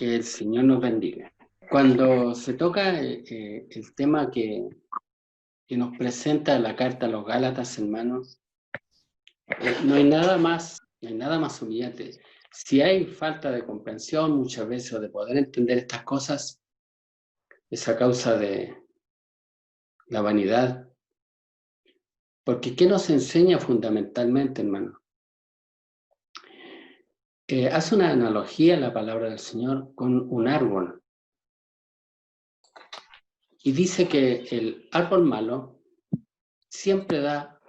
Que el Señor nos bendiga. Cuando se toca el tema que nos presenta la carta a los Gálatas, hermanos, no hay nada más humillante. Si hay falta de comprensión muchas veces o de poder entender estas cosas, es a causa de la vanidad. Porque ¿qué nos enseña fundamentalmente, hermano? Hace una analogía la palabra del Señor con un árbol. Y dice que el árbol malo siempre da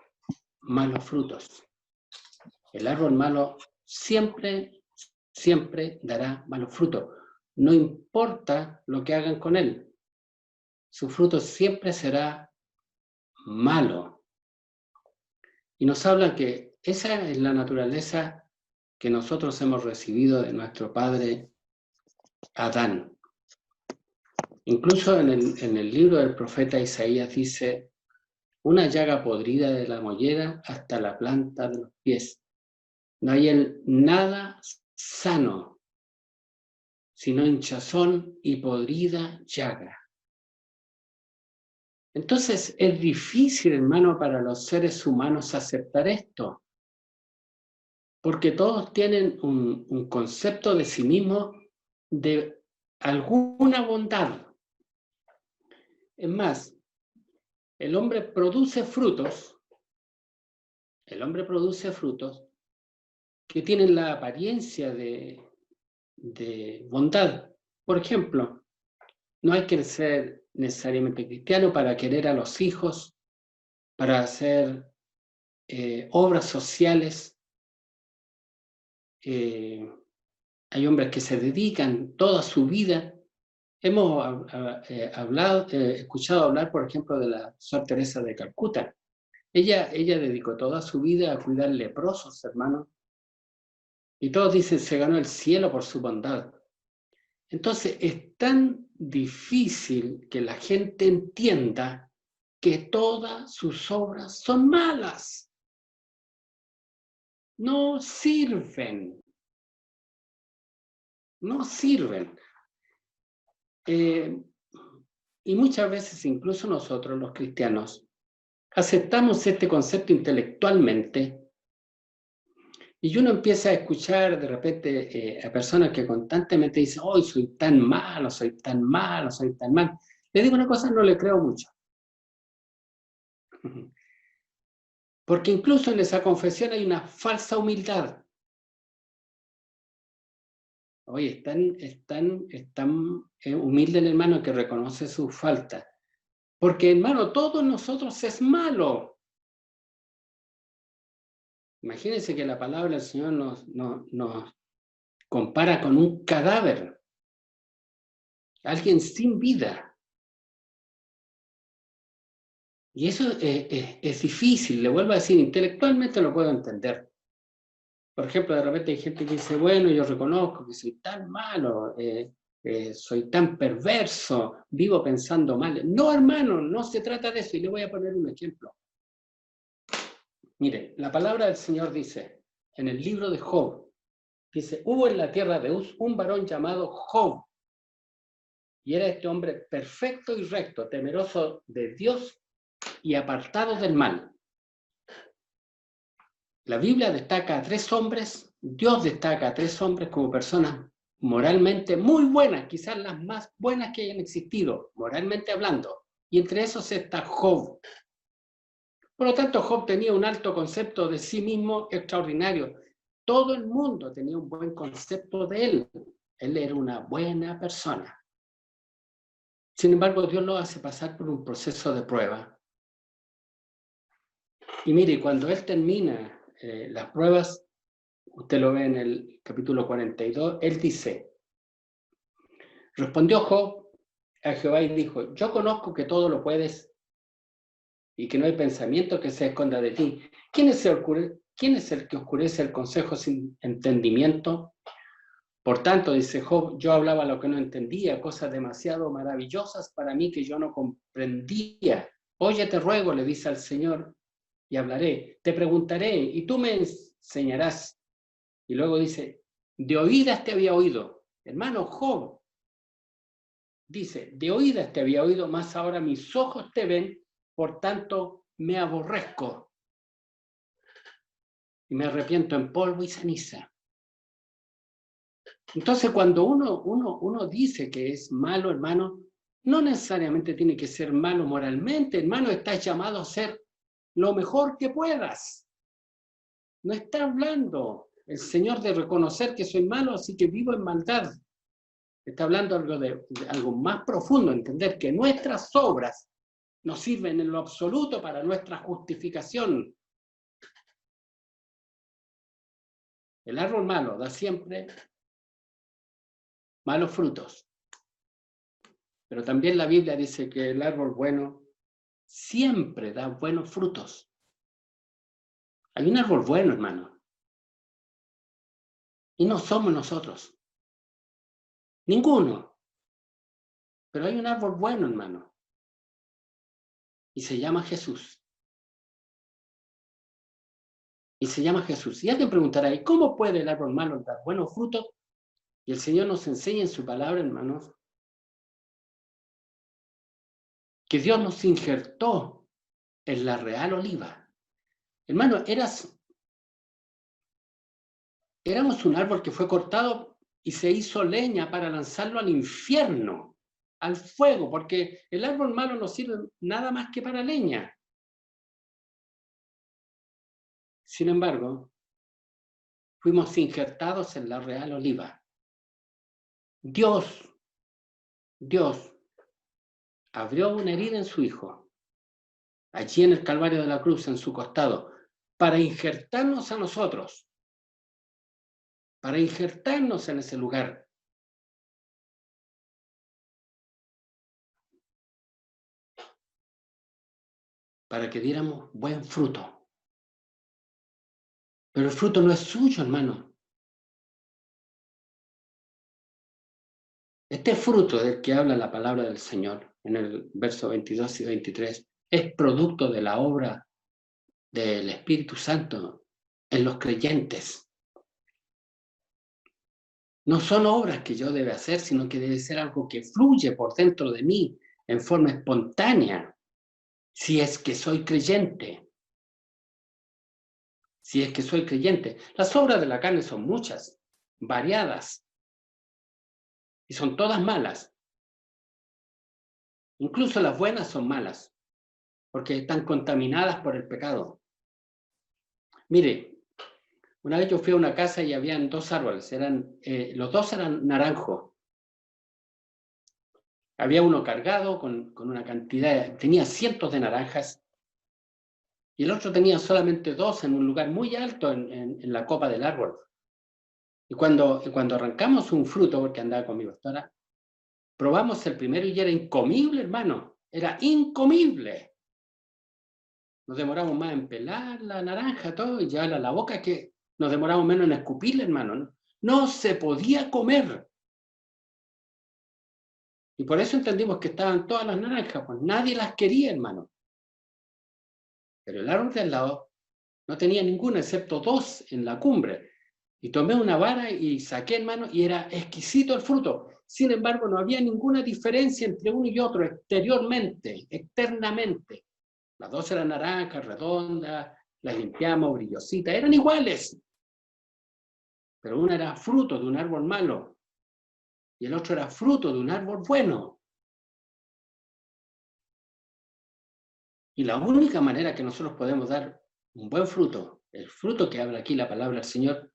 malos frutos. El árbol malo siempre dará malos frutos. No importa lo que hagan con él. Su fruto siempre será malo. Y nos habla que esa es la naturaleza que nosotros hemos recibido de nuestro padre Adán. Incluso en el libro del profeta Isaías dice: una llaga podrida de la mollera hasta la planta de los pies. No hay en nada sano, sino hinchazón y podrida llaga. Entonces es difícil, hermano, para los seres humanos aceptar esto, porque todos tienen un concepto de sí mismo de alguna bondad. Es más, el hombre produce frutos que tienen la apariencia de bondad. Por ejemplo, no hay que ser necesariamente cristiano para querer a los hijos, para hacer obras sociales. Hay hombres que se dedican toda su vida. Hemos escuchado hablar, por ejemplo, de la Sor Teresa de Calcuta. Ella dedicó toda su vida a cuidar leprosos, hermanos. Y todos dicen, se ganó el cielo por su bondad. Entonces, es tan difícil que la gente entienda que todas sus obras son malas. No sirven. Y muchas veces, incluso nosotros, los cristianos, aceptamos este concepto intelectualmente y uno empieza a escuchar de repente a personas que constantemente dicen: hoy soy tan malo, soy tan malo, soy tan mal. Le digo una cosa, no le creo mucho. Porque incluso en esa confesión hay una falsa humildad. Oye, es tan humilde el hermano que reconoce su falta. Porque, hermano, todos nosotros es malo. Imagínense que la palabra del Señor nos compara con un cadáver. Alguien sin vida. Y eso es difícil, le vuelvo a decir, intelectualmente lo puedo entender. Por ejemplo, de repente hay gente que dice: bueno, yo reconozco que soy tan malo, soy tan perverso, vivo pensando mal. No, hermano, no se trata de eso. Y le voy a poner un ejemplo. Mire, la palabra del Señor dice, en el libro de Job, dice: hubo en la tierra de Uz un varón llamado Job. Y era este hombre perfecto y recto, temeroso de Dios y apartado del mal. La Biblia destaca a 3 hombres, Dios destaca a 3 hombres como personas moralmente muy buenas, quizás las más buenas que hayan existido, moralmente hablando. Y entre esos está Job. Por lo tanto, Job tenía un alto concepto de sí mismo extraordinario. Todo el mundo tenía un buen concepto de él. Él era una buena persona. Sin embargo, Dios lo hace pasar por un proceso de prueba. Y mire, cuando él termina las pruebas, usted lo ve en el capítulo 42, él dice: respondió Job a Jehová y dijo: yo conozco que todo lo puedes y que no hay pensamiento que se esconda de ti. ¿Quién es el que oscurece el consejo sin entendimiento? Por tanto, dice Job, yo hablaba lo que no entendía, cosas demasiado maravillosas para mí que yo no comprendía. Oye, te ruego, le dice al Señor, y hablaré. Te preguntaré, y tú me enseñarás. Y luego dice: de oídas te había oído, Hermano Job dice, de oídas te había oído, mas ahora mis ojos te ven, por tanto me aborrezco y me arrepiento en polvo y ceniza. Entonces, cuando uno dice que es malo, hermano, no necesariamente tiene que ser malo moralmente, hermano, estás llamado a ser lo mejor que puedas. No está hablando el Señor de reconocer que soy malo, así que vivo en maldad. Está hablando de algo más profundo, entender que nuestras obras nos sirven en lo absoluto para nuestra justificación. El árbol malo da siempre malos frutos. Pero también la Biblia dice que el árbol bueno siempre da buenos frutos. Hay un árbol bueno, hermano. Y no somos nosotros. Ninguno. Pero hay un árbol bueno, hermano. Y se llama Jesús. Y se llama Jesús. Y alguien preguntará, ¿y cómo puede el árbol malo dar buenos frutos? Y el Señor nos enseña en su palabra, hermanos, que Dios nos injertó en la real oliva. Hermano, éramos un árbol que fue cortado y se hizo leña para lanzarlo al infierno, al fuego, porque el árbol malo no sirve nada más que para leña. Sin embargo, fuimos injertados en la real oliva. Dios abrió una herida en su Hijo, allí en el Calvario de la cruz, en su costado, para injertarnos a nosotros, para injertarnos en ese lugar. Para que diéramos buen fruto. Pero el fruto no es suyo, hermano. Este fruto del que habla la palabra del Señor, en el verso 22 y 23, es producto de la obra del Espíritu Santo en los creyentes. No son obras que yo deba hacer, sino que debe ser algo que fluye por dentro de mí en forma espontánea, si es que soy creyente. Si es que soy creyente. Las obras de la carne son muchas, variadas, y son todas malas. Incluso las buenas son malas, porque están contaminadas por el pecado. Mire, una vez yo fui a una casa y habían dos árboles, los dos eran naranjos. Había uno cargado con una cantidad, tenía cientos de naranjas, y el otro tenía solamente dos en un lugar muy alto en la copa del árbol. Y cuando arrancamos un fruto, porque andaba con mi pastora, probamos el primero y era incomible, hermano, era incomible. Nos demoramos más en pelar la naranja, todo, y llevarla a la boca, que nos demoramos menos en escupirla, hermano. No se podía comer. Y por eso entendimos que estaban todas las naranjas, pues nadie las quería, hermano. Pero el árbol de al lado no tenía ninguna, excepto dos en la cumbre. Y tomé una vara y saqué, hermano, y era exquisito el fruto. Sin embargo, no había ninguna diferencia entre uno y otro exteriormente, externamente. Las dos eran naranjas, redondas, las limpiamos, brillositas, eran iguales. Pero una era fruto de un árbol malo y el otro era fruto de un árbol bueno. Y la única manera que nosotros podemos dar un buen fruto, el fruto que habla aquí la palabra del Señor,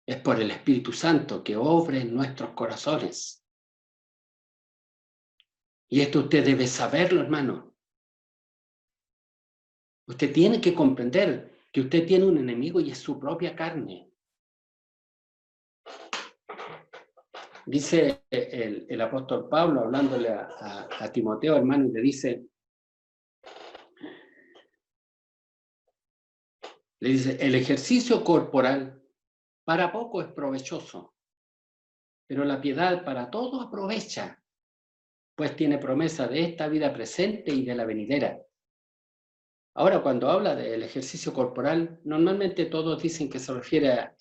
es por el Espíritu Santo que obre en nuestros corazones. Y esto usted debe saberlo, hermano. Usted tiene que comprender que usted tiene un enemigo y es su propia carne. Dice el apóstol Pablo, hablándole a Timoteo, hermano, y le dice, el ejercicio corporal para poco es provechoso, pero la piedad para todo aprovecha, pues tiene promesa de esta vida presente y de la venidera. Ahora, cuando habla del ejercicio corporal, normalmente todos dicen que se refiere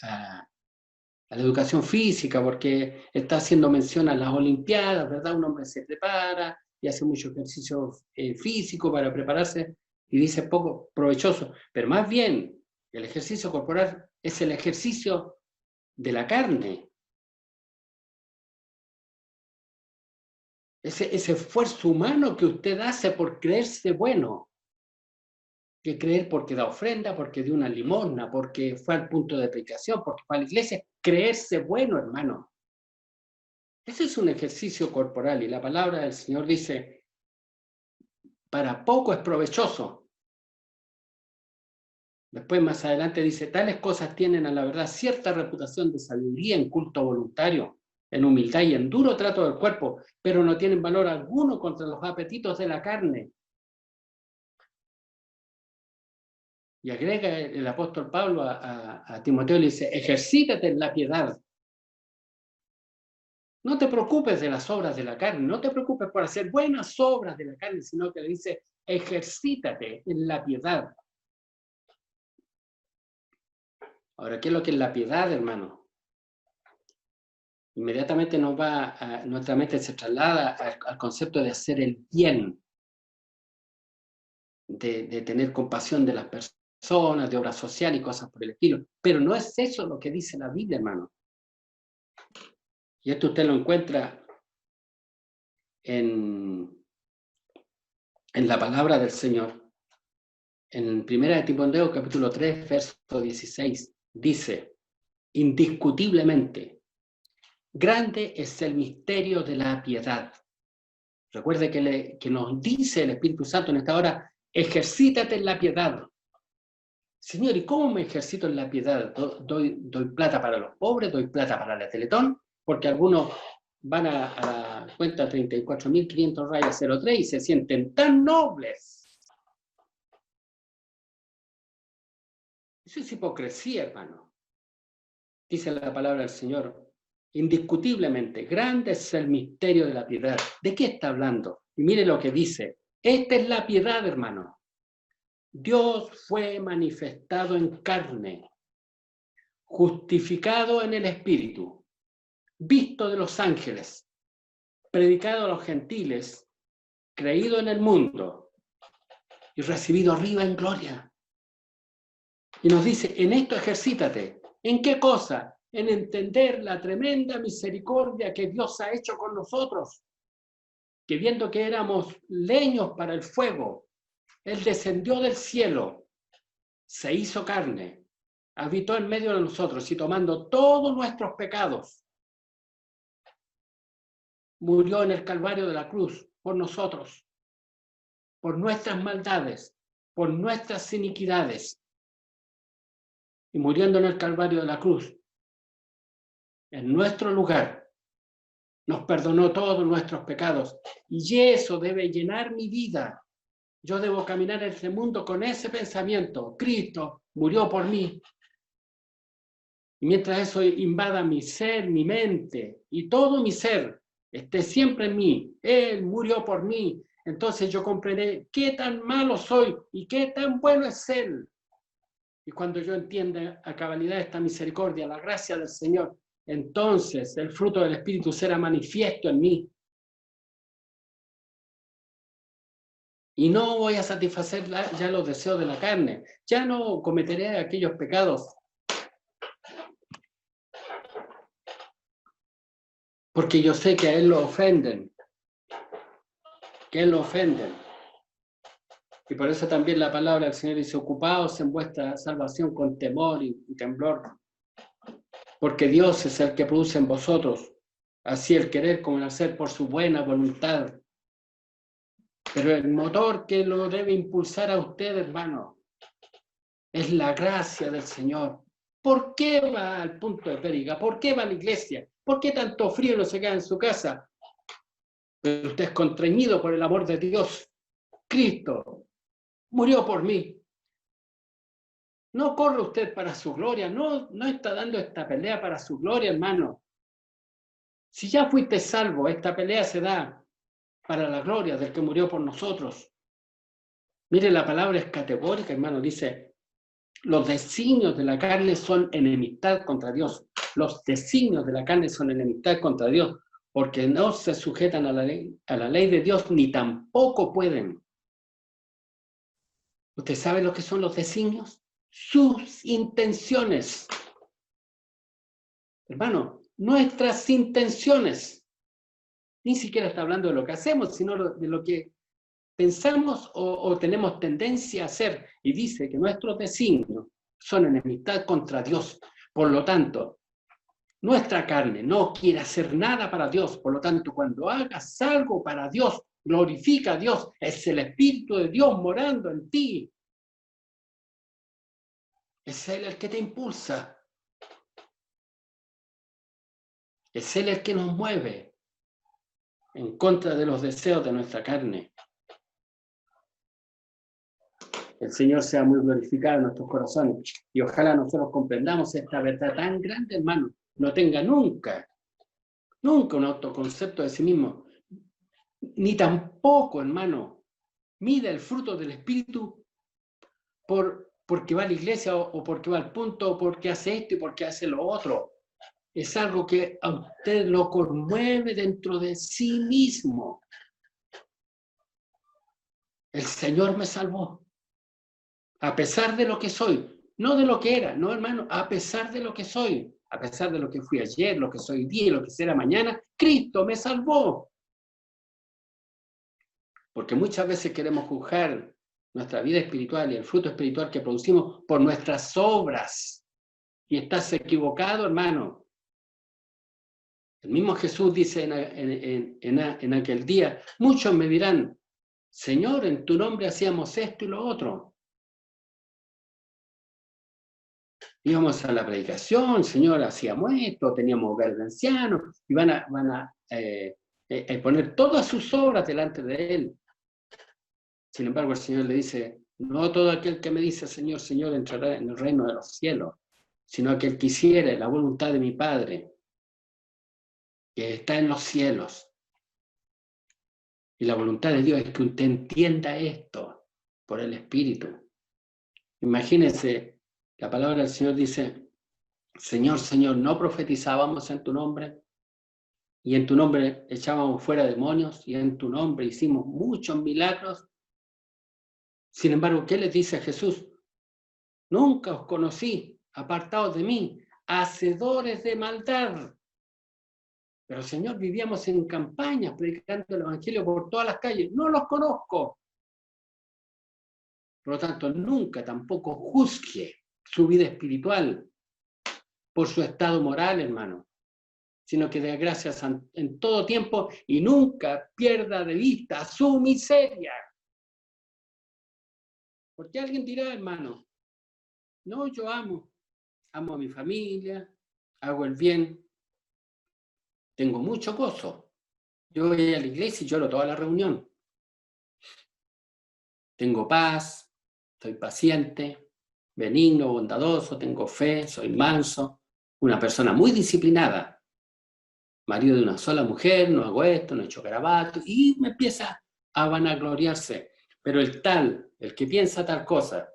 a la educación física, porque está haciendo mención a las Olimpiadas, ¿verdad? Un hombre se prepara y hace mucho ejercicio físico para prepararse y dice poco provechoso, pero más bien el ejercicio corporal es el ejercicio de la carne. Ese esfuerzo humano que usted hace por creerse bueno, que creer porque da ofrenda, porque dio una limosna, porque fue al punto de predicación, porque fue a la iglesia, creerse bueno, hermano. Ese es un ejercicio corporal y la palabra del Señor dice, para poco es provechoso. Después más adelante dice, tales cosas tienen a la verdad cierta reputación de sabiduría en culto voluntario, en humildad y en duro trato del cuerpo, pero no tienen valor alguno contra los apetitos de la carne. Y agrega el apóstol Pablo a Timoteo, le dice, ejercítate en la piedad. No te preocupes de las obras de la carne, no te preocupes por hacer buenas obras de la carne, sino que le dice, ejercítate en la piedad. Ahora, ¿qué es lo que es la piedad, hermano? Inmediatamente nuestra mente se traslada al concepto de hacer el bien, de tener compasión de las personas, de obra social y cosas por el estilo. Pero no es eso lo que dice la Biblia, hermano. Y esto usted lo encuentra en la palabra del Señor. En 1 Timoteo capítulo 3, verso 16, dice, indiscutiblemente, grande es el misterio de la piedad. Recuerde que nos dice el Espíritu Santo en esta hora, ejercítate en la piedad. Señor, ¿y cómo me ejercito en la piedad? ¿Doy plata para los pobres? ¿Doy plata para la Teletón? Porque algunos van a la cuenta 34.500 y se sienten tan nobles. Eso es hipocresía, hermano. Dice la palabra del Señor, indiscutiblemente, grande es el misterio de la piedad. ¿De qué está hablando? Y mire lo que dice. Esta es la piedad, hermano. Dios fue manifestado en carne, justificado en el Espíritu, visto de los ángeles, predicado a los gentiles, creído en el mundo y recibido arriba en gloria. Y nos dice, en esto ejercítate. ¿En qué cosa? En entender la tremenda misericordia que Dios ha hecho con nosotros, que viendo que éramos leños para el fuego, Él descendió del cielo, se hizo carne, habitó en medio de nosotros y tomando todos nuestros pecados, murió en el Calvario de la cruz por nosotros, por nuestras maldades, por nuestras iniquidades. Y muriendo en el Calvario de la cruz, en nuestro lugar, nos perdonó todos nuestros pecados. Y eso debe llenar mi vida. Yo debo caminar en este mundo con ese pensamiento. Cristo murió por mí. Y mientras eso invada mi ser, mi mente y todo mi ser, esté siempre en mí. Él murió por mí. Entonces yo comprenderé qué tan malo soy y qué tan bueno es Él. Y cuando yo entienda a cabalidad esta misericordia, la gracia del Señor, entonces el fruto del Espíritu será manifiesto en mí. Y no voy a satisfacer ya los deseos de la carne. Ya no cometeré aquellos pecados. Porque yo sé que a Él lo ofenden. Que a Él lo ofenden. Y por eso también la palabra del Señor dice, ocupaos en vuestra salvación con temor y temblor. Porque Dios es el que produce en vosotros, así el querer como el hacer por su buena voluntad. Pero el motor que lo debe impulsar a usted, hermano, es la gracia del Señor. ¿Por qué va al punto de Périga? ¿Por qué va a la iglesia? ¿Por qué tanto frío no se queda en su casa? Pero usted es constreñido por el amor de Dios. Cristo murió por mí. No corre usted para su gloria, no está dando esta pelea para su gloria, hermano. Si ya fuiste salvo, esta pelea se da para la gloria del que murió por nosotros. Mire, la palabra es categórica, hermano, dice, Los designios de la carne son enemistad contra Dios. Los designios de la carne son enemistad contra Dios, porque no se sujetan a la ley de Dios, ni tampoco pueden. ¿Usted sabe lo que son los designios? Sus intenciones. Hermano, nuestras intenciones. Ni siquiera está hablando de lo que hacemos, sino de lo que pensamos o tenemos tendencia a hacer. Y dice que nuestros designios son enemistad contra Dios. Por lo tanto, nuestra carne no quiere hacer nada para Dios. Por lo tanto, cuando hagas algo para Dios, glorifica a Dios. Es el Espíritu de Dios morando en ti. Es Él el que te impulsa. Es Él el que nos mueve en contra de los deseos de nuestra carne. El Señor sea muy glorificado en nuestros corazones. Y ojalá nosotros comprendamos esta verdad tan grande, hermano. No tenga nunca un autoconcepto de sí mismo. Ni tampoco, hermano, mida el fruto del Espíritu porque va a la iglesia o porque va al punto o porque hace esto y porque hace lo otro. Es algo que a usted lo conmueve dentro de sí mismo. El Señor me salvó. A pesar de lo que soy, no de lo que era, no, hermano, a pesar de lo que soy, a pesar de lo que fui ayer, lo que soy hoy día y lo que será mañana, Cristo me salvó. Porque muchas veces queremos juzgar nuestra vida espiritual y el fruto espiritual que producimos por nuestras obras. Y estás equivocado, hermano. El mismo Jesús dice en aquel día, muchos me dirán, Señor, en tu nombre hacíamos esto y lo otro. Íbamos a la predicación, Señor, hacíamos esto, teníamos hogar de ancianos, y van a poner todas sus obras delante de Él. Sin embargo, el Señor le dice, no todo aquel que me dice, Señor, Señor, entrará en el reino de los cielos, sino aquel que hiciere la voluntad de mi Padre, que está en los cielos. Y la voluntad de Dios es que usted entienda esto por el Espíritu. Imagínense, la palabra del Señor dice, Señor, Señor, ¿no profetizábamos en tu nombre? Y en tu nombre echábamos fuera demonios, y en tu nombre hicimos muchos milagros. Sin embargo, ¿qué les dice Jesús? Nunca os conocí, apartados de mí, hacedores de maldad. Pero Señor, vivíamos en campañas, predicando el Evangelio por todas las calles. No los conozco. Por lo tanto, nunca tampoco juzgue su vida espiritual por su estado moral, hermano, sino que dé gracias en todo tiempo y nunca pierda de vista su miseria. Porque alguien dirá, hermano, no, yo amo a mi familia, hago el bien, tengo mucho gozo. Yo voy a la iglesia y lloro toda la reunión. Tengo paz, estoy paciente, benigno, bondadoso, tengo fe, soy manso, una persona muy disciplinada. Marido de una sola mujer, no hago esto, no he hecho garabato, y me empieza a vanagloriarse. Pero el que piensa tal cosa,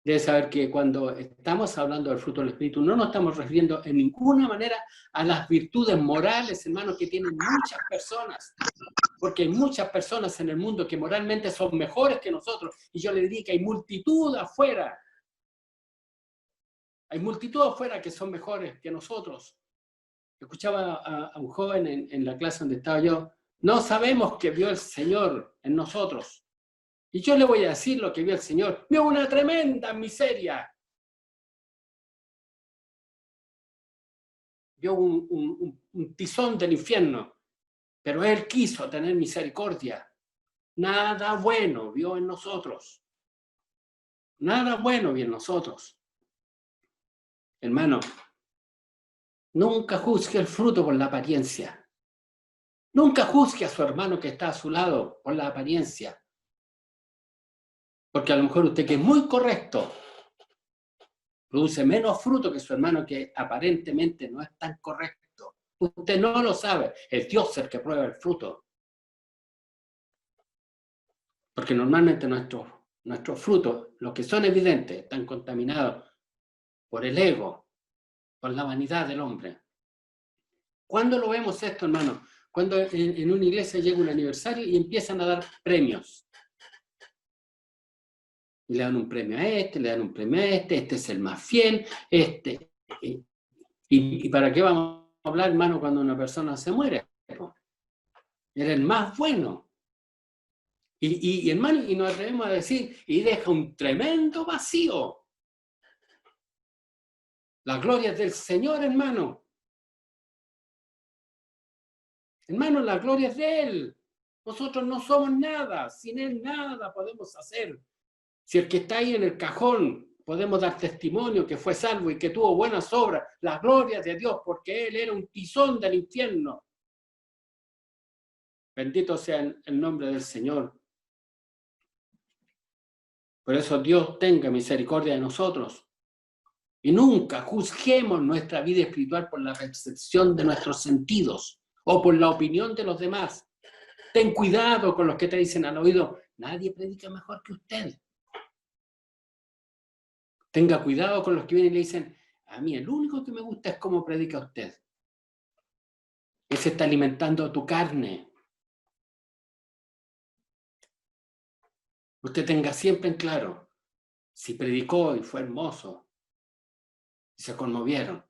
debe saber que cuando estamos hablando del fruto del Espíritu, no nos estamos refiriendo en ninguna manera a las virtudes morales, hermanos, que tienen muchas personas. Porque hay muchas personas en el mundo que moralmente son mejores que nosotros. Y yo le diría que hay multitud afuera. Hay multitud afuera que son mejores que nosotros. Escuchaba a un joven en la clase donde estaba yo. No sabemos qué vio el Señor en nosotros. Y yo le voy a decir lo que vio el Señor. Vio una tremenda miseria. Vio un tizón del infierno. Pero Él quiso tener misericordia. Nada bueno vio en nosotros. Nada bueno vio en nosotros. Hermano, nunca juzgue el fruto por la apariencia. Nunca juzgue a su hermano que está a su lado por la apariencia. Porque a lo mejor usted, que es muy correcto, produce menos fruto que su hermano que aparentemente no es tan correcto. Usted no lo sabe. Es Dios el que prueba el fruto. Porque normalmente nuestros nuestros frutos, los que son evidentes, están contaminados por el ego, por la vanidad del hombre. ¿Cuándo lo vemos esto, hermano? Cuando en una iglesia llega un aniversario y empiezan a dar premios. Y le dan un premio a este, le dan un premio a este es el más fiel, este. ¿Y para qué vamos a hablar, hermano, cuando una persona se muere? Era el más bueno. Y hermano, y nos atrevemos a decir, y deja un tremendo vacío. La gloria es del Señor, hermano. Hermano, la gloria es de Él. Nosotros no somos nada. Sin Él nada podemos hacer. Si el que está ahí en el cajón, podemos dar testimonio que fue salvo y que tuvo buenas obras, la gloria de Dios, porque Él era un tizón del infierno. Bendito sea el nombre del Señor. Por eso Dios tenga misericordia de nosotros. Y nunca juzguemos nuestra vida espiritual por la percepción de nuestros sentidos o por la opinión de los demás. Ten cuidado con los que te dicen al oído, nadie predica mejor que usted. Tenga cuidado con los que vienen y le dicen, a mí el único que me gusta es cómo predica usted. Ese está alimentando tu carne. Usted tenga siempre en claro, si predicó y fue hermoso, y se conmovieron,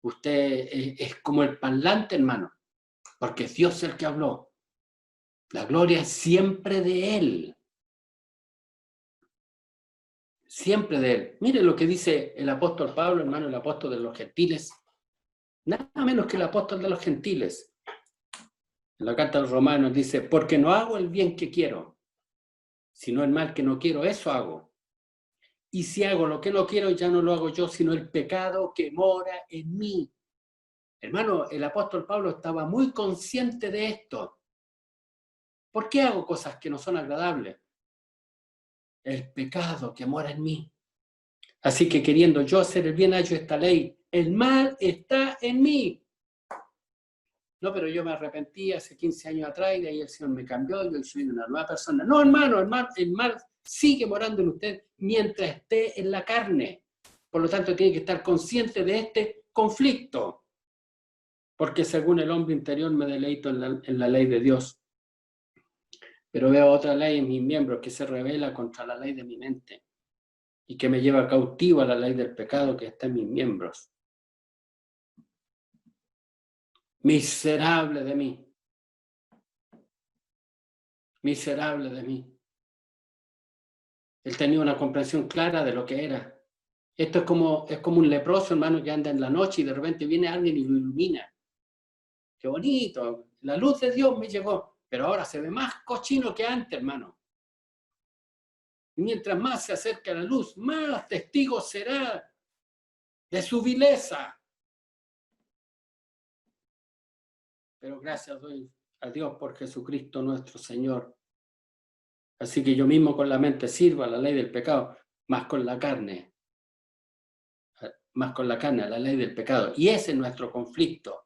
usted es como el parlante, hermano, porque es Dios el que habló. La gloria es siempre de Él. Siempre de Él. Mire lo que dice el apóstol Pablo, hermano, el apóstol de los gentiles. Nada menos que el apóstol de los gentiles. En la carta a los romanos dice, porque no hago el bien que quiero, sino el mal que no quiero, eso hago. Y si hago lo que no quiero, ya no lo hago yo, sino el pecado que mora en mí. Hermano, el apóstol Pablo estaba muy consciente de esto. ¿Por qué hago cosas que no son agradables? El pecado que mora en mí. Así que queriendo yo hacer el bien, hallo esta ley. El mal está en mí. No, pero yo me arrepentí hace 15 años atrás y de ahí el Señor me cambió y hoy soy una nueva persona. No, hermano, el mal sigue morando en usted mientras esté en la carne. Por lo tanto, tiene que estar consciente de este conflicto. Porque según el hombre interior me deleito en la ley de Dios. Pero veo otra ley en mis miembros que se revela contra la ley de mi mente y que me lleva cautivo a la ley del pecado que está en mis miembros. Miserable de mí. Miserable de mí. Él tenía una comprensión clara de lo que era. Esto es como un leproso, hermano, que anda en la noche y de repente viene alguien y lo ilumina. Qué bonito. La luz de Dios me llegó. Pero ahora se ve más cochino que antes, hermano. Y mientras más se acerca a la luz, más testigo será de su vileza. Pero gracias doy a Dios por Jesucristo nuestro Señor. Así que yo mismo con la mente sirvo a la ley del pecado, más con la carne, a la ley del pecado. Y ese es nuestro conflicto.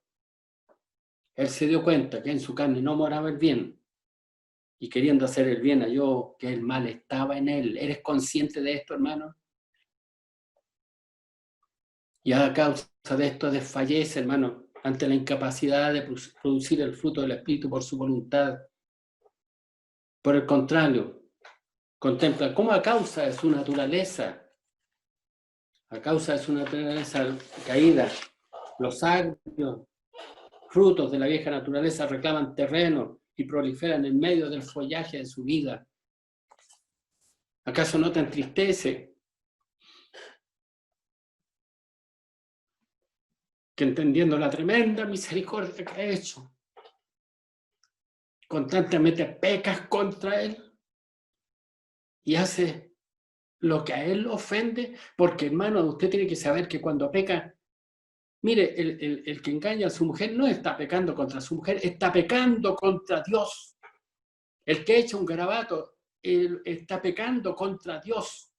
Él se dio cuenta que en su carne no moraba el bien. Y queriendo hacer el bien, halló que el mal estaba en él. ¿Eres consciente de esto, hermano? Y a causa de esto desfallece, hermano, ante la incapacidad de producir el fruto del Espíritu por su voluntad. Por el contrario, contempla cómo a causa de su naturaleza caída, los agrios frutos de la vieja naturaleza reclaman terreno y proliferan en medio del follaje de su vida. ¿Acaso no te entristece que entendiendo la tremenda misericordia que ha hecho, constantemente pecas contra Él y hace lo que a Él lo ofende? Porque, hermano, usted tiene que saber que cuando peca, mire, el que engaña a su mujer no está pecando contra su mujer, está pecando contra Dios. El que echa un garabato, él está pecando contra Dios.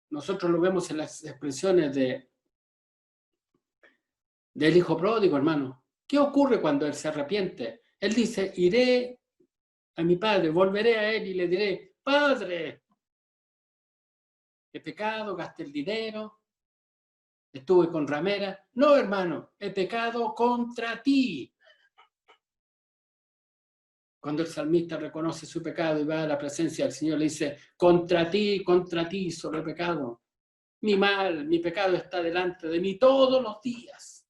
Nosotros lo vemos en las expresiones del hijo pródigo, hermano. ¿Qué ocurre cuando él se arrepiente? Él dice, iré a mi padre, volveré a él y le diré, Padre, he pecado, gasté el dinero, estuve con ramera. No, hermano, he pecado contra ti. Cuando el salmista reconoce su pecado y va a la presencia del Señor, le dice, contra ti solo he pecado. Mi mal, mi pecado está delante de mí todos los días.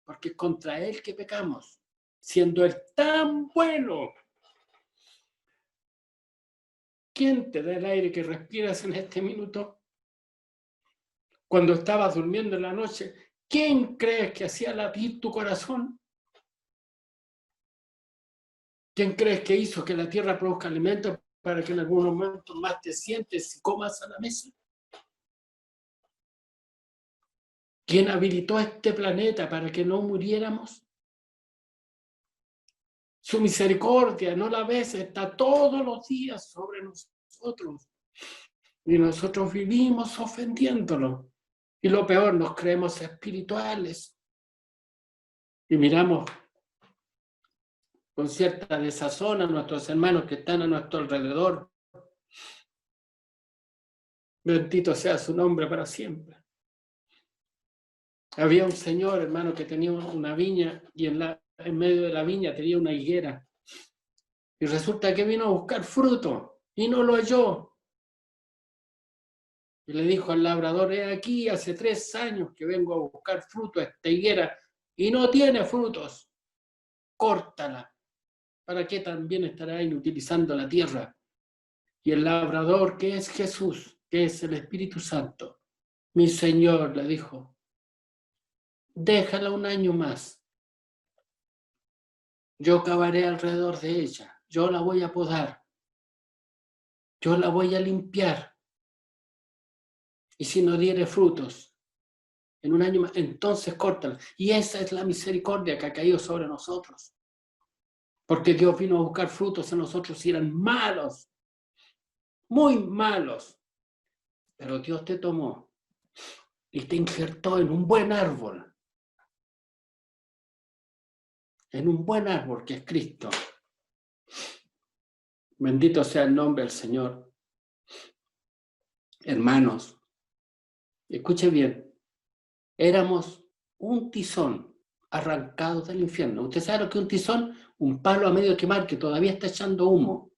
Porque es contra Él que pecamos, siendo Él tan bueno. ¿Quién te da el aire que respiras en este minuto? Cuando estabas durmiendo en la noche, ¿quién crees que hacía latir tu corazón? ¿Quién crees que hizo que la tierra produzca alimentos para que en algún momento más te sientes y comas a la mesa? ¿Quién habilitó este planeta para que no muriéramos? Su misericordia, ¿no la ves? Está todos los días sobre nosotros. Y nosotros vivimos ofendiéndolo. Y lo peor, nos creemos espirituales. Y miramos con cierta desazón a nuestros hermanos que están a nuestro alrededor. Bendito sea su nombre para siempre. Había un señor, hermano, que tenía una viña y en medio de la viña tenía una higuera. Y resulta que vino a buscar fruto y no lo halló. Y le dijo al labrador, he aquí, hace 3 años que vengo a buscar fruto a esta higuera y no tiene frutos. Córtala. ¿Para qué también estará inutilizando la tierra? Y el labrador, que es Jesús, que es el Espíritu Santo, mi Señor, le dijo, déjala un año más. Yo cavaré alrededor de ella. Yo la voy a podar. Yo la voy a limpiar. Y si no diere frutos en un año más, entonces córtala. Y esa es la misericordia que ha caído sobre nosotros. Porque Dios vino a buscar frutos en nosotros y eran malos. Muy malos. Pero Dios te tomó y te injertó en un buen árbol. En un buen árbol que es Cristo. Bendito sea el nombre del Señor. Hermanos, escuche bien. Éramos un tizón arrancado del infierno. ¿Usted sabe lo que es un tizón? Un palo a medio quemar que todavía está echando humo.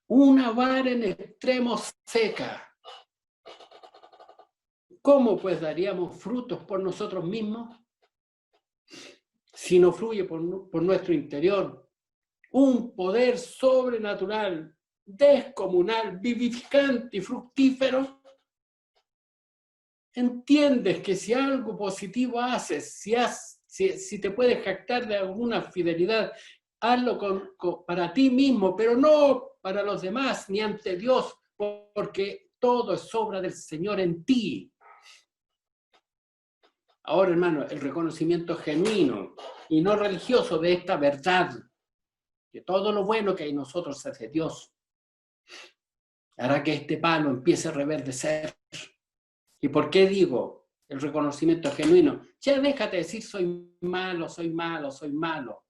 Una vara en extremo seca. ¿Cómo pues daríamos frutos por nosotros mismos si no fluye por nuestro interior un poder sobrenatural, descomunal, vivificante y fructífero? ¿Entiendes que si algo positivo haces, si te puedes jactar de alguna fidelidad, hazlo para ti mismo, pero no para los demás ni ante Dios, porque todo es obra del Señor en ti? Ahora, hermano, el reconocimiento genuino y no religioso de esta verdad, que todo lo bueno que hay en nosotros es de Dios, hará que este palo empiece a reverdecer. ¿Y por qué digo el reconocimiento genuino? Ya déjate decir soy malo, soy malo, soy malo.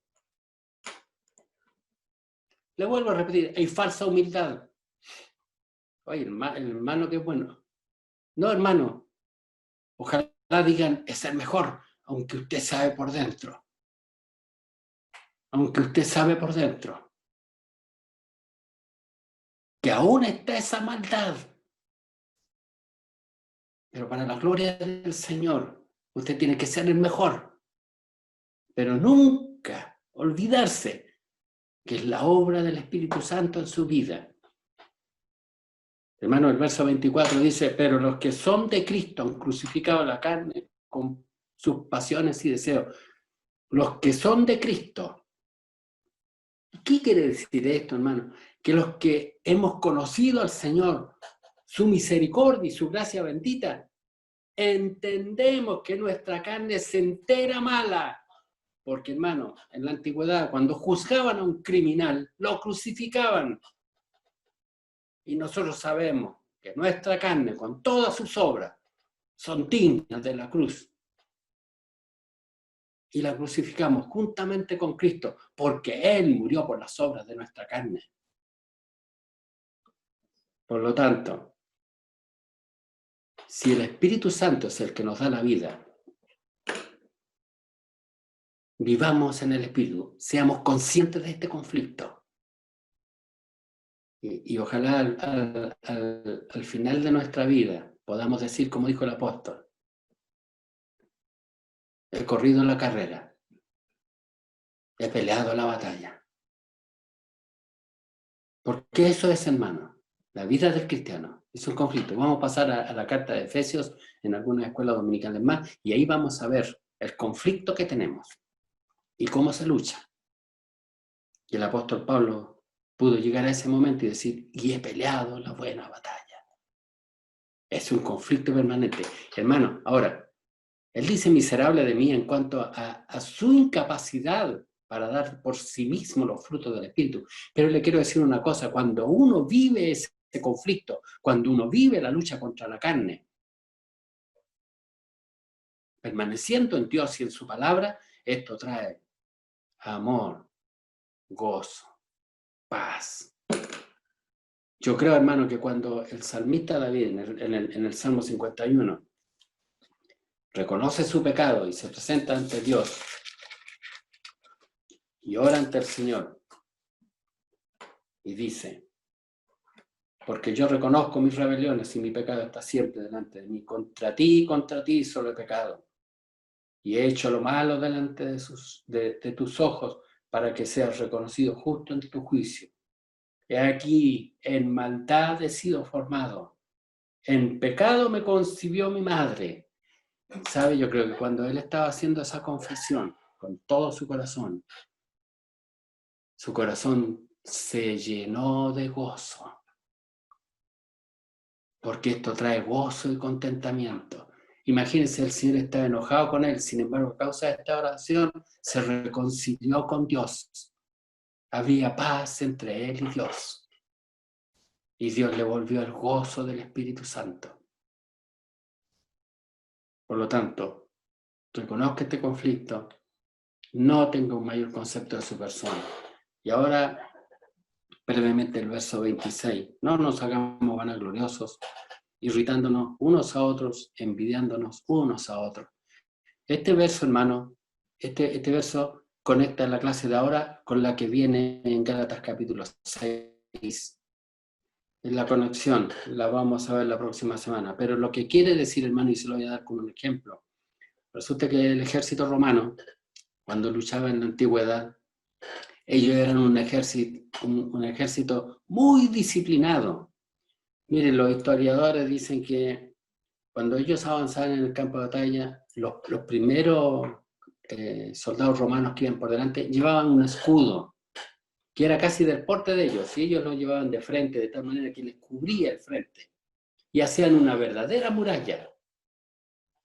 Le vuelvo a repetir, hay falsa humildad. Oye, el hermano que es bueno. No, hermano, ojalá digan es el mejor, aunque usted sabe por dentro. Aunque usted sabe por dentro que aún está esa maldad. Pero para la gloria del Señor, usted tiene que ser el mejor. Pero nunca olvidarse que es la obra del Espíritu Santo en su vida. Hermano, el verso 24 dice, pero los que son de Cristo han crucificado la carne con sus pasiones y deseos. Los que son de Cristo. ¿Qué quiere decir esto, hermano? Que los que hemos conocido al Señor, su misericordia y su gracia bendita, entendemos que nuestra carne es entera mala. Porque, hermano, en la antigüedad, cuando juzgaban a un criminal, lo crucificaban. Y nosotros sabemos que nuestra carne, con todas sus obras, son dignas de la cruz. y la crucificamos juntamente con Cristo, porque Él murió por las obras de nuestra carne. Por lo tanto, si el Espíritu Santo es el que nos da la vida, vivamos en el Espíritu, seamos conscientes de este conflicto. Y ojalá al final de nuestra vida podamos decir, como dijo el apóstol, he corrido la carrera, he peleado la batalla. Porque eso es, hermano, la vida del cristiano. Es un conflicto. Vamos a pasar a la carta de Efesios en algunas escuelas dominicales más, y ahí vamos a ver el conflicto que tenemos y cómo se lucha. Y el apóstol Pablo pudo llegar a ese momento y decir, y he peleado la buena batalla. Es un conflicto permanente. Hermano, ahora, él dice miserable de mí en cuanto a su incapacidad para dar por sí mismo los frutos del Espíritu. Pero le quiero decir una cosa, cuando uno vive ese conflicto, cuando uno vive la lucha contra la carne, permaneciendo en Dios y en su palabra, esto trae amor, gozo, paz. Yo creo, hermano, que cuando el salmista David, en el Salmo 51, reconoce su pecado y se presenta ante Dios y ora ante el Señor y dice, porque yo reconozco mis rebeliones y mi pecado está siempre delante de mí. Contra ti solo he pecado. Y he hecho lo malo delante de tus ojos para que seas reconocido justo en tu juicio. He aquí, en maldad he sido formado. En pecado me concibió mi madre. ¿Sabe? Yo creo que cuando él estaba haciendo esa confesión con todo su corazón se llenó de gozo. Porque esto trae gozo y contentamiento. Imagínense, el Señor estaba enojado con él, sin embargo, a causa de esta oración, se reconcilió con Dios. Había paz entre él y Dios. Y Dios le volvió el gozo del Espíritu Santo. Por lo tanto, reconozca este conflicto, no tenga un mayor concepto de su persona. Y ahora, brevemente, el verso 26. No nos hagamos vanagloriosos, irritándonos unos a otros, envidiándonos unos a otros. Este verso, hermano, este verso conecta la clase de ahora con la que viene en Gálatas capítulo 6. La conexión la vamos a ver la próxima semana. Pero lo que quiere decir, hermano, y se lo voy a dar como un ejemplo. Resulta que el ejército romano, cuando luchaba en la antigüedad, ellos eran un ejército muy disciplinado. Miren, los historiadores dicen que cuando ellos avanzaban en el campo de batalla, los primeros soldados romanos que iban por delante llevaban un escudo que era casi del porte de ellos, y ellos lo llevaban de frente, de tal manera que les cubría el frente, y hacían una verdadera muralla.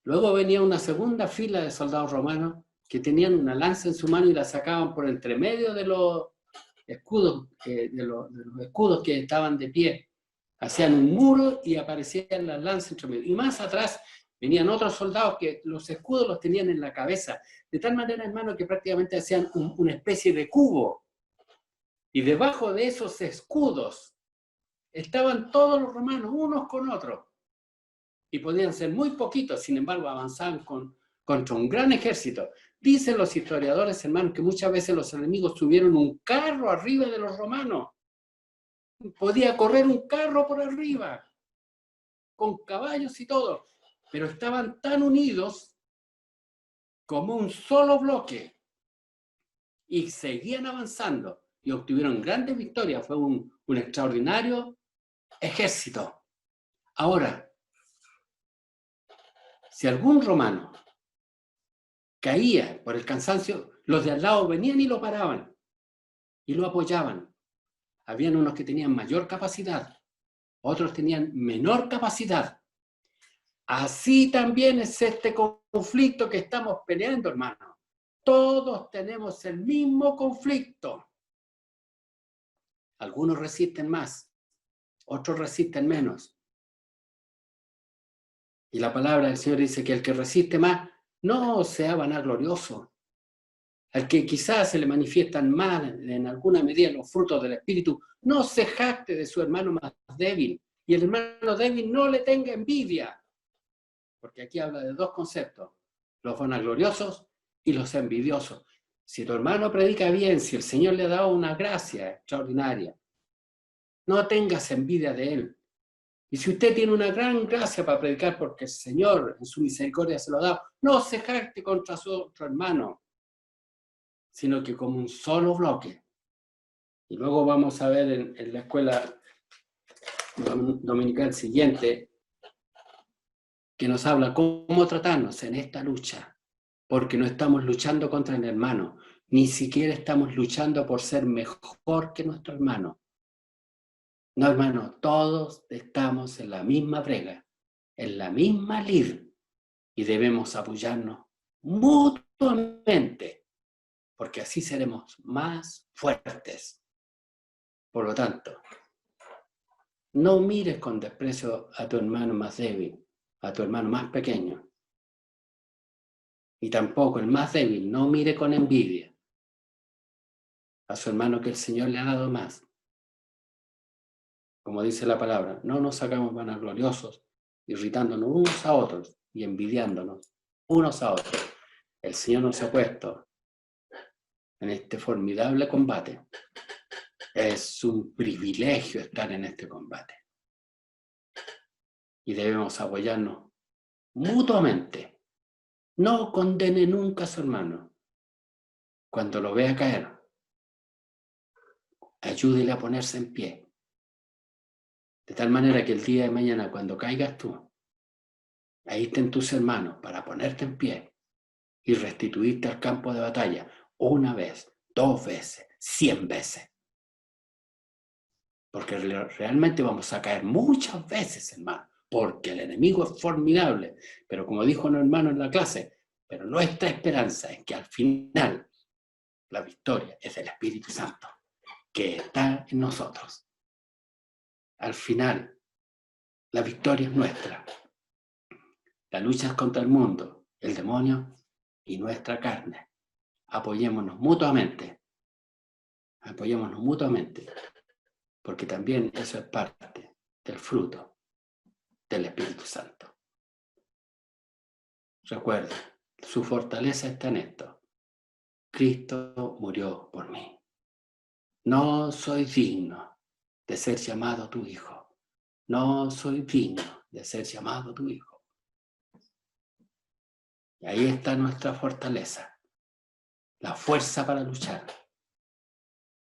Luego venía una segunda fila de soldados romanos que tenían una lanza en su mano y la sacaban por entre medio de los escudos, de los escudos que estaban de pie. Hacían un muro y aparecían las lanzas entre medio. Y más atrás venían otros soldados que los escudos los tenían en la cabeza, de tal manera, hermano, que prácticamente hacían una especie de cubo. Y debajo de esos escudos estaban todos los romanos, unos con otros. Y podían ser muy poquitos, sin embargo, avanzaban contra un gran ejército. Dicen los historiadores, hermanos, que muchas veces los enemigos tuvieron un carro arriba de los romanos. Podía correr un carro por arriba, con caballos y todo. Pero estaban tan unidos como un solo bloque. Y seguían avanzando. Y obtuvieron grandes victorias. Fue un extraordinario ejército. Ahora, si algún romano caía por el cansancio, los de al lado venían y lo paraban y lo apoyaban. Habían unos que tenían mayor capacidad, otros tenían menor capacidad. Así también es este conflicto que estamos peleando, hermano. Todos tenemos el mismo conflicto. Algunos resisten más, otros resisten menos. Y la palabra del Señor dice que el que resiste más no sea vanaglorioso. al que quizás se le manifiestan mal en alguna medida los frutos del Espíritu, no se jacte de su hermano más débil, y el hermano débil no le tenga envidia, porque aquí habla de dos conceptos, los vanagloriosos y los envidiosos. Si tu hermano predica bien, si el Señor le ha dado una gracia extraordinaria, no tengas envidia de él. Y si usted tiene una gran gracia para predicar porque el Señor en su misericordia se lo ha dado, no se jacte contra su otro hermano, sino que como un solo bloque. Y luego vamos a ver en la escuela dominical siguiente que nos habla cómo tratarnos en esta lucha, porque no estamos luchando contra el hermano, ni siquiera estamos luchando por ser mejor que nuestro hermano. No, hermano, todos estamos en la misma brega, en la misma lid, y debemos apoyarnos mutuamente, porque así seremos más fuertes. Por lo tanto, no mires con desprecio a tu hermano más débil, a tu hermano más pequeño. Y tampoco el más débil, no mire con envidia a su hermano que el Señor le ha dado más. Como dice la palabra, no nos hagamos vanagloriosos, irritándonos unos a otros y envidiándonos unos a otros. El Señor nos ha puesto en este formidable combate. Es un privilegio estar en este combate. Y debemos apoyarnos mutuamente. No condene nunca a su hermano. Cuando lo vea caer, ayúdele a ponerse en pie. De tal manera que el día de mañana, cuando caigas tú, ahí estén tus hermanos para ponerte en pie y restituirte al campo de batalla una vez, 2 veces, 100 veces. Porque realmente vamos a caer muchas veces, hermano, porque el enemigo es formidable. Pero como dijo un hermano en la clase, pero nuestra esperanza es que al final la victoria es del Espíritu Santo, que está en nosotros. Al final, la victoria es nuestra. La lucha es contra el mundo, el demonio y nuestra carne. Apoyémonos mutuamente. Apoyémonos mutuamente. Porque también eso es parte del fruto del Espíritu Santo. Recuerda, su fortaleza está en esto. Cristo murió por mí. No soy digno de ser llamado tu hijo. No soy digno de ser llamado tu hijo. Y ahí está nuestra fortaleza, la fuerza para luchar.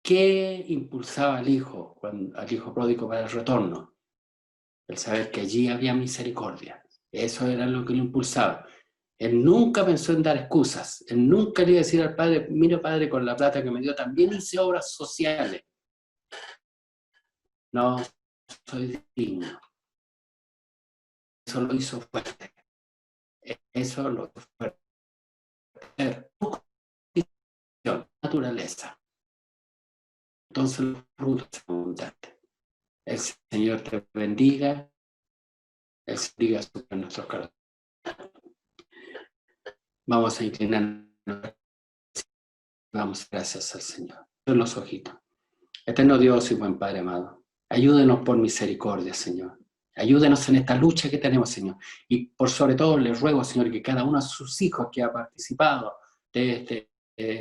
¿Qué impulsaba al hijo pródigo para el retorno? El saber que allí había misericordia. Eso era lo que lo impulsaba. Él nunca pensó en dar excusas. Él nunca le iba a decir al padre, mira padre, con la plata que me dio también hice obras sociales. No soy digno. Eso lo hizo fuerte. Eso lo hizo fuerte. Naturaleza. Entonces los frutos son abundantes. El Señor te bendiga. El Señor diga sobre nuestros corazones. Vamos a inclinarnos. Damos gracias al Señor. En los ojitos. Eterno Dios y buen Padre amado, ayúdenos por misericordia, Señor. Ayúdenos en esta lucha que tenemos, Señor. Y por sobre todo les ruego, Señor, que cada uno de sus hijos que ha participado de este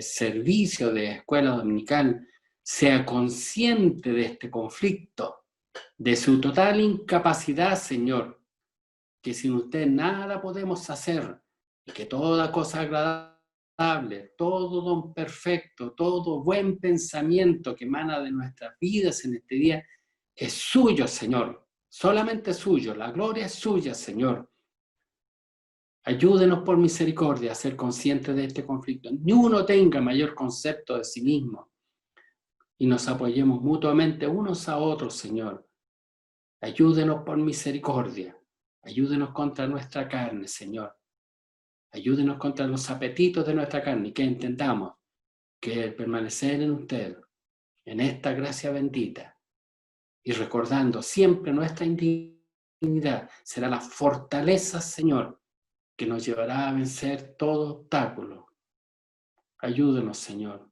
servicio de escuela dominical sea consciente de este conflicto, de su total incapacidad, Señor, que sin usted nada podemos hacer y que toda cosa agradable, todo don perfecto, todo buen pensamiento que emana de nuestras vidas en este día es suyo, Señor, solamente suyo, la gloria es suya, Señor. Ayúdenos por misericordia a ser conscientes de este conflicto. Ni uno tenga mayor concepto de sí mismo y nos apoyemos mutuamente unos a otros, Señor. Ayúdenos por misericordia. Ayúdenos contra nuestra carne, Señor. Ayúdenos contra los apetitos de nuestra carne y que entendamos que el permanecer en usted, en esta gracia bendita, y recordando siempre nuestra indignidad, será la fortaleza, Señor, que nos llevará a vencer todo obstáculo Ayúdenos, Señor.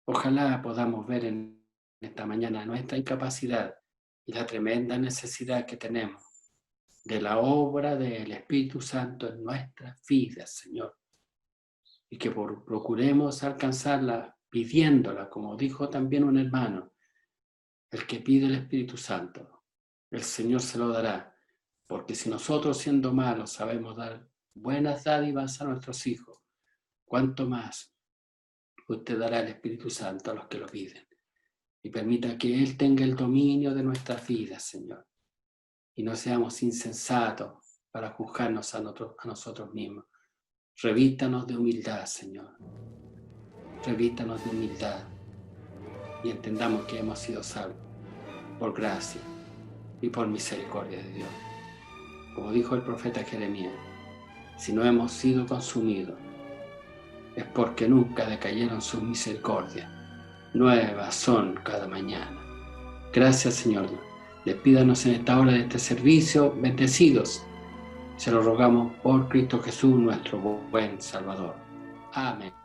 Ojalá podamos ver en esta mañana nuestra incapacidad y la tremenda necesidad que tenemos de la obra del Espíritu Santo en nuestras vidas, Señor. Y que procuremos alcanzarla pidiéndola, como dijo también un hermano, el que pide el Espíritu Santo, el Señor se lo dará, porque si nosotros siendo malos sabemos dar buenas dádivas a nuestros hijos, ¿cuánto más usted dará el Espíritu Santo a los que lo piden? Y permita que Él tenga el dominio de nuestras vidas, Señor, y no seamos insensatos para juzgarnos a nosotros mismos. Revístanos de humildad, Señor. Revístanos de humildad y entendamos que hemos sido salvos por gracia y por misericordia de Dios. Como dijo el profeta Jeremías, si no hemos sido consumidos, es porque nunca decayeron sus misericordias. Nuevas son cada mañana. Gracias, Señor. Despídanos en esta hora de este servicio, bendecidos. Se lo rogamos por Cristo Jesús, nuestro buen Salvador. Amén.